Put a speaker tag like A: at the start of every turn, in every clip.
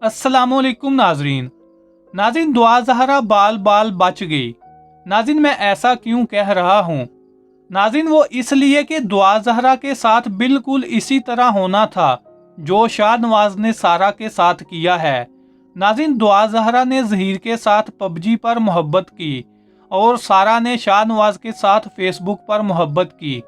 A: अस्सलामुअलैकुम नाजरीन। दुआ ज़हरा बाल बाल बच गई। नाज़रीन, मैं ऐसा क्यों कह रहा हूँ? नाज़रीन, वो इसलिए कि दुआ ज़हरा के साथ बिल्कुल इसी तरह होना था जो शाहनवाज ने सारा के साथ किया है। नाज़रीन, दुआ ज़हरा ने ज़हीर के साथ पबजी पर मोहब्बत की और सारा ने शाहनवाज के साथ फेसबुक पर मोहब्बत की।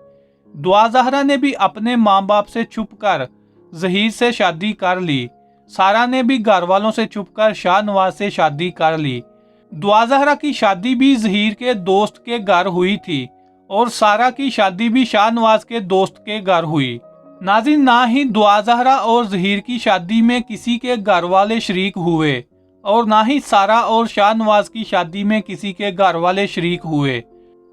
A: दुआ ज़हरा ने भी अपने माँ बाप से छुप कर ज़हीर से शादी कर ली। सारा ने भी घर वालों से छुपकर शाहनवाज से शादी कर ली। दुआ ज़हरा की शादी भी ज़हीर के दोस्त के घर हुई थी और सारा की शादी भी शाहनवाज के दोस्त के घर हुई। नाज़रीन, ना ही दुआ ज़हरा और ज़हीर की शादी में किसी के घर वाले शरीक हुए और ना ही सारा और शाहनवाज की शादी में किसी के घर वाले शरीक हुए।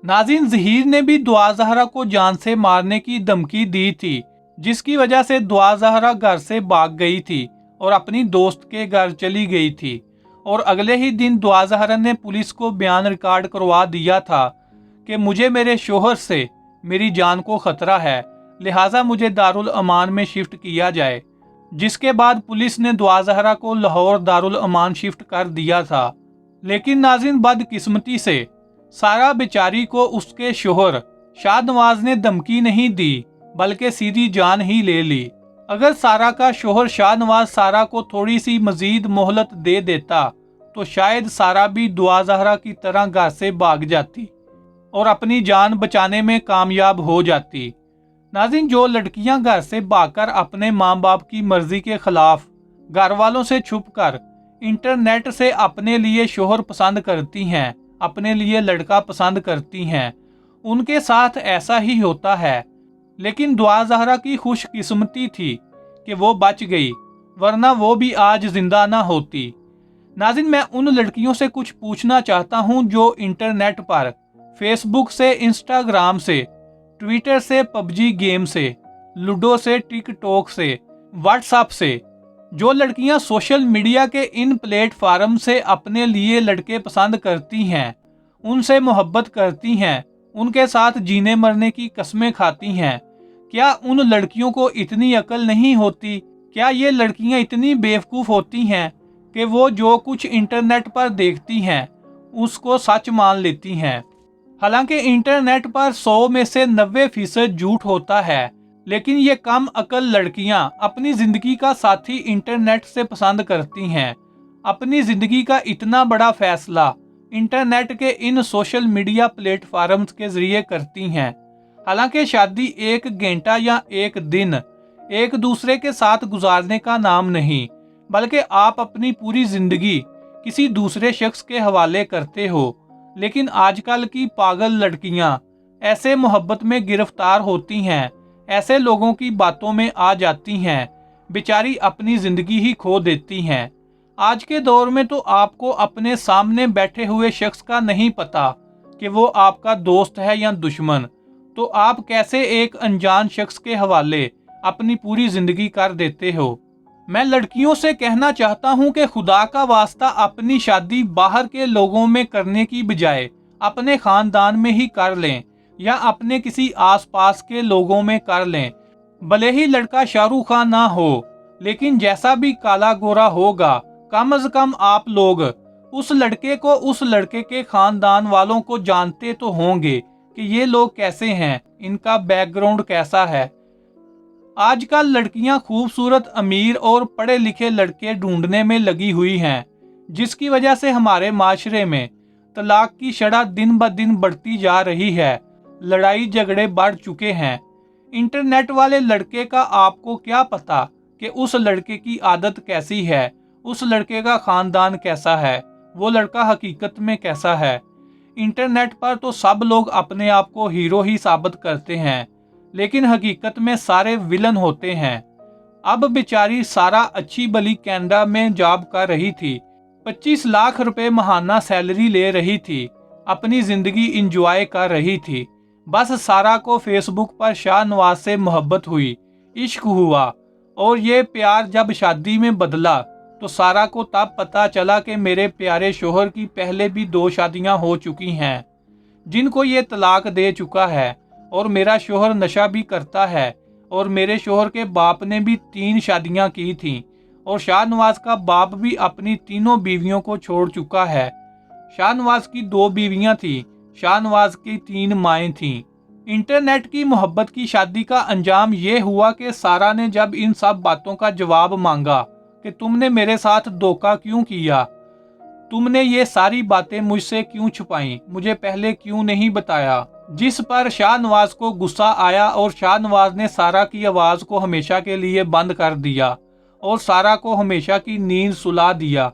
A: नाज़रीन, ज़हीर ने भी दुआ ज़हरा को जान से मारने की धमकी दी थी, जिसकी वजह से दुआ ज़हरा घर से भाग गई थी और अपनी दोस्त के घर चली गई थी। और अगले ही दिन दुआ ज़हरा ने पुलिस को बयान रिकॉर्ड करवा दिया था कि मुझे मेरे शोहर से मेरी जान को खतरा है, लिहाजा मुझे दारुल अमान में शिफ्ट किया जाए। जिसके बाद पुलिस ने दुआ ज़हरा को लाहौर दारुल अमान शिफ्ट कर दिया था। लेकिन नाज़रीन, बदकिस्मती से सारा बेचारी को उसके शोहर शाहनवाज ने धमकी नहीं दी, बल्कि सीधी जान ही ले ली। अगर सारा का शोहर शाहनवाज सारा को थोड़ी सी मजीद मोहलत दे देता तो शायद सारा भी दुआ ज़हरा की तरह घर से भाग जाती और अपनी जान बचाने में कामयाब हो जाती। नाज़रीन, जो लड़कियां घर से भागकर अपने माँ बाप की मर्जी के खिलाफ घर वालों से छुपकर इंटरनेट से अपने लिए शोहर पसंद करती हैं, अपने लिए लड़का पसंद करती हैं, उनके साथ ऐसा ही होता है। लेकिन दुआ ज़हरा की खुशकिस्मती थी कि वो बच गई, वरना वो भी आज जिंदा ना होती। नाज़रीन, मैं उन लड़कियों से कुछ पूछना चाहता हूँ जो इंटरनेट पर फेसबुक से, इंस्टाग्राम से, ट्विटर से, पबजी गेम से, लूडो से, टिकटॉक से, व्हाट्सएप से, जो लड़कियां सोशल मीडिया के इन प्लेटफार्म से अपने लिए लड़के पसंद करती हैं, उनसे मोहब्बत करती हैं, उनके साथ जीने मरने की कस्में खाती हैं, क्या उन लड़कियों को इतनी अकल नहीं होती? क्या ये लड़कियां इतनी बेवकूफ़ होती हैं कि वो जो कुछ इंटरनेट पर देखती हैं उसको सच मान लेती हैं? हालांकि इंटरनेट पर 100 में से 90% झूठ होता है, लेकिन ये कम अकल लड़कियां अपनी ज़िंदगी का साथी इंटरनेट से पसंद करती हैं। अपनी ज़िंदगी का इतना बड़ा फैसला इंटरनेट के इन सोशल मीडिया प्लेटफार्म्स के जरिए करती हैं। हालांकि शादी एक घंटा या एक दिन एक दूसरे के साथ गुजारने का नाम नहीं, बल्कि आप अपनी पूरी जिंदगी किसी दूसरे शख्स के हवाले करते हो। लेकिन आजकल की पागल लड़कियां ऐसे मोहब्बत में गिरफ्तार होती हैं, ऐसे लोगों की बातों में आ जाती हैं, बेचारी अपनी जिंदगी ही खो देती हैं। आज के दौर में तो आपको अपने सामने बैठे हुए शख्स का नहीं पता कि वो आपका दोस्त है या दुश्मन, तो आप कैसे एक अनजान शख्स के हवाले अपनी पूरी जिंदगी कर देते हो। मैं लड़कियों से कहना चाहता हूं कि खुदा का वास्ता अपनी शादी बाहर के लोगों में करने की बजाय अपने खानदान में ही कर लें या अपने किसी आसपास के लोगों में कर लें। भले ही लड़का शाहरुख खान ना हो, लेकिन जैसा भी काला गोरा होगा, कम से कम आप लोग उस लड़के को, उस लड़के के खानदान वालों को जानते तो होंगे कि ये लोग कैसे हैं, इनका बैकग्राउंड कैसा है। आजकल लड़कियां खूबसूरत, अमीर और पढ़े लिखे लड़के ढूंढने में लगी हुई हैं, जिसकी वजह से हमारे माशरे में तलाक की शरह दिन ब दिन बढ़ती जा रही है। लड़ाई झगड़े बढ़ चुके हैं। इंटरनेट वाले लड़के का आपको क्या पता कि उस लड़के की आदत कैसी है, उस लड़के का खानदान कैसा है, वो लड़का हकीकत में कैसा है। इंटरनेट पर तो सब लोग अपने आप को हीरो ही साबित करते हैं, लेकिन हकीकत में सारे विलन होते हैं। अब बेचारी सारा अच्छी भली कनाडा में जॉब कर रही थी, 25 लाख रुपए महाना सैलरी ले रही थी, अपनी जिंदगी इंजॉय कर रही थी। बस सारा को फेसबुक पर शाहनवाज से मोहब्बत हुई, इश्क हुआ, और ये प्यार जब शादी में बदला तो सारा को तब पता चला कि मेरे प्यारे शोहर की पहले भी 2 शादियां हो चुकी हैं, जिनको ये तलाक दे चुका है, और मेरा शोहर नशा भी करता है, और मेरे शोहर के बाप ने भी 3 शादियां की थी, और शाहनवाज का बाप भी अपनी तीनों बीवियों को छोड़ चुका है। शाहनवाज की 2 बीवियां थीं, शाहनवाज की 3 माएँ थीं। इंटरनेट की मोहब्बत की शादी का अंजाम ये हुआ कि सारा ने जब इन सब बातों का जवाब मांगा कि तुमने मेरे साथ धोखा क्यों किया, तुमने ये सारी बातें मुझसे क्यों छुपाई, मुझे पहले क्यों नहीं बताया, जिस पर शाहनवाज को गुस्सा आया और शाहनवाज ने सारा की आवाज़ को हमेशा के लिए बंद कर दिया और सारा को हमेशा की नींद सुला दिया।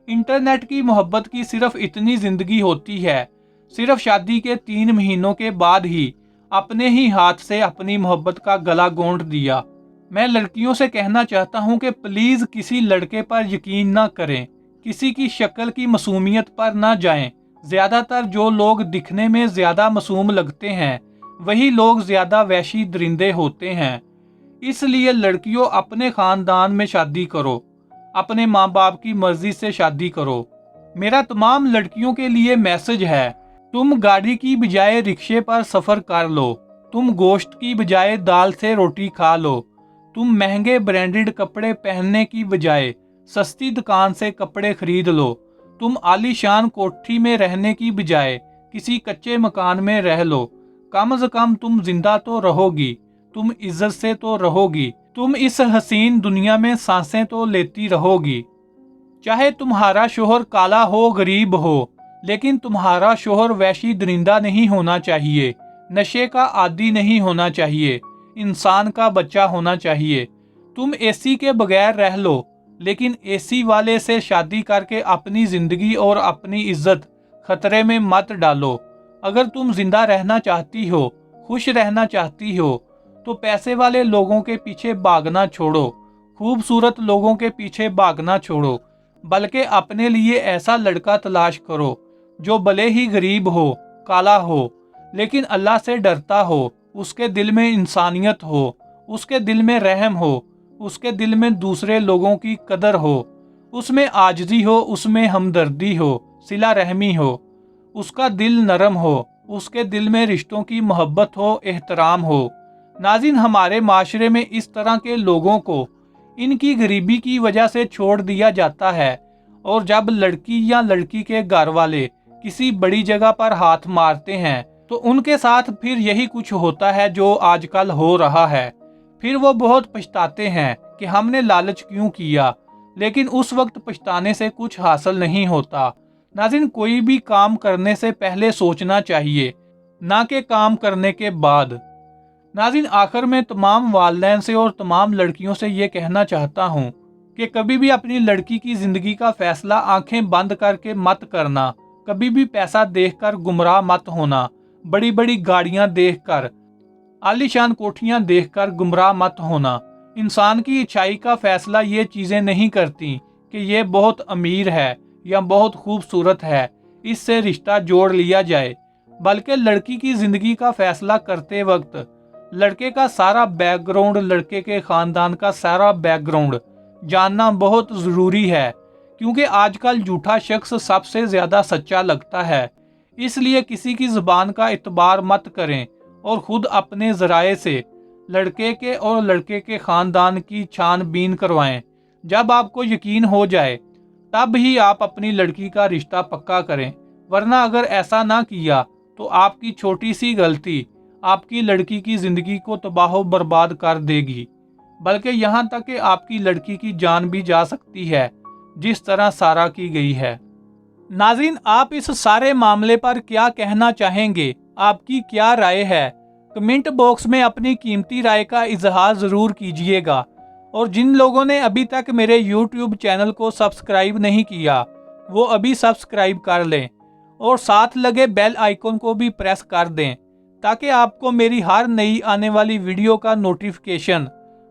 A: इंटरनेट की मोहब्बत की सिर्फ इतनी जिंदगी होती है। सिर्फ शादी के 3 महीनों के बाद ही अपने ही हाथ से अपनी मोहब्बत का गला घोंट दिया। मैं लड़कियों से कहना चाहता हूं कि प्लीज़ किसी लड़के पर यकीन ना करें, किसी की शक्ल की मासूमियत पर ना जाएं। ज़्यादातर जो लोग दिखने में ज़्यादा मासूम लगते हैं वही लोग ज़्यादा वहशी दरिंदे होते हैं। इसलिए लड़कियों, अपने ख़ानदान में शादी करो, अपने माँ बाप की मर्ज़ी से शादी करो। मेरा तमाम लड़कियों के लिए मैसेज है, तुम गाड़ी की बजाय रिक्शे पर सफ़र कर लो, तुम गोश्त की बजाय दाल से रोटी खा लो, तुम महंगे ब्रांडेड कपड़े पहनने की बजाय सस्ती दुकान से कपड़े खरीद लो, तुम आलीशान कोठी में रहने की बजाय किसी कच्चे मकान में रह लो। कम से कम तुम जिंदा तो रहोगी, तुम इज्जत से तो रहोगी, तुम इस हसीन दुनिया में सांसें तो लेती रहोगी। चाहे तुम्हारा शोहर काला हो, गरीब हो, लेकिन तुम्हारा शोहर वैशी दरिंदा नहीं होना चाहिए, नशे का आदी नहीं होना चाहिए, इंसान का बच्चा होना चाहिए। तुम एसी के बगैर रह लो, लेकिन एसी वाले से शादी करके अपनी जिंदगी और अपनी इज्जत खतरे में मत डालो। अगर तुम जिंदा रहना चाहती हो, खुश रहना चाहती हो, तो पैसे वाले लोगों के पीछे भागना छोड़ो, खूबसूरत लोगों के पीछे भागना छोड़ो, बल्कि अपने लिए ऐसा लड़का तलाश करो जो भले ही गरीब हो, काला हो, लेकिन अल्लाह से डरता हो, उसके दिल में इंसानियत हो, उसके दिल में रहम हो, उसके दिल में दूसरे लोगों की कदर हो, उसमें आजिज़ी हो, उसमें हमदर्दी हो, सिला रहमी हो, उसका दिल नरम हो, उसके दिल में रिश्तों की मोहब्बत हो, एहतराम हो। नाज़रीन, हमारे माशरे में इस तरह के लोगों को इनकी गरीबी की वजह से छोड़ दिया जाता है, और जब लड़की या लड़की के घर वाले किसी बड़ी जगह पर हाथ मारते हैं तो उनके साथ फिर यही कुछ होता है जो आजकल हो रहा है। फिर वो बहुत पछताते हैं कि हमने लालच क्यों किया, लेकिन उस वक्त पछताने से कुछ हासिल नहीं होता। नाज़रीन, कोई भी काम करने से पहले सोचना चाहिए, ना कि काम करने के बाद। नाज़रीन, आखिर में तमाम वालिदैन से और तमाम लड़कियों से ये कहना चाहता हूँ कि कभी भी अपनी लड़की की ज़िंदगी का फैसला आंखें बंद करके मत करना। कभी भी पैसा देखकर गुमराह मत होना, बड़ी बड़ी गाड़ियाँ देखकर, आलीशान कोठियाँ देखकर गुमराह मत होना। इंसान की अच्छाई का फैसला ये चीज़ें नहीं करती कि ये बहुत अमीर है या बहुत खूबसूरत है, इससे रिश्ता जोड़ लिया जाए, बल्कि लड़की की ज़िंदगी का फैसला करते वक्त लड़के का सारा बैकग्राउंड, लड़के के ख़ानदान का सारा बैकग्राउंड जानना बहुत ज़रूरी है, क्योंकि आजकल झूठा शख्स सबसे ज़्यादा सच्चा लगता है। इसलिए किसी की ज़ुबान का इतबार मत करें और ख़ुद अपने ज़राए से लड़के के और लड़के के ख़ानदान की छानबीन करवाएं। जब आपको यकीन हो जाए तब ही आप अपनी लड़की का रिश्ता पक्का करें, वरना अगर ऐसा ना किया तो आपकी छोटी सी गलती आपकी लड़की की ज़िंदगी को तबाह बर्बाद कर देगी, बल्कि यहाँ तक कि आपकी लड़की की जान भी जा सकती है, जिस तरह सारा की गई है। नाज़रीन, आप इस सारे मामले पर क्या कहना चाहेंगे? आपकी क्या राय है? कमेंट बॉक्स में अपनी कीमती राय का इजहार ज़रूर कीजिएगा। और जिन लोगों ने अभी तक मेरे YouTube चैनल को सब्सक्राइब नहीं किया, वो अभी सब्सक्राइब कर लें और साथ लगे बेल आइकन को भी प्रेस कर दें, ताकि आपको मेरी हर नई आने वाली वीडियो का नोटिफिकेशन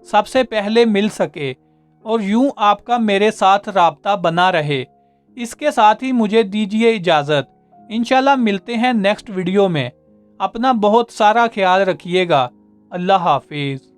A: सबसे पहले मिल सके और यूं आपका मेरे साथ राब्ता बना रहे। इसके साथ ही मुझे दीजिए इजाज़त। इंशाल्लाह मिलते हैं नेक्स्ट वीडियो में। अपना बहुत सारा ख्याल रखिएगा। अल्लाह हाफिज़।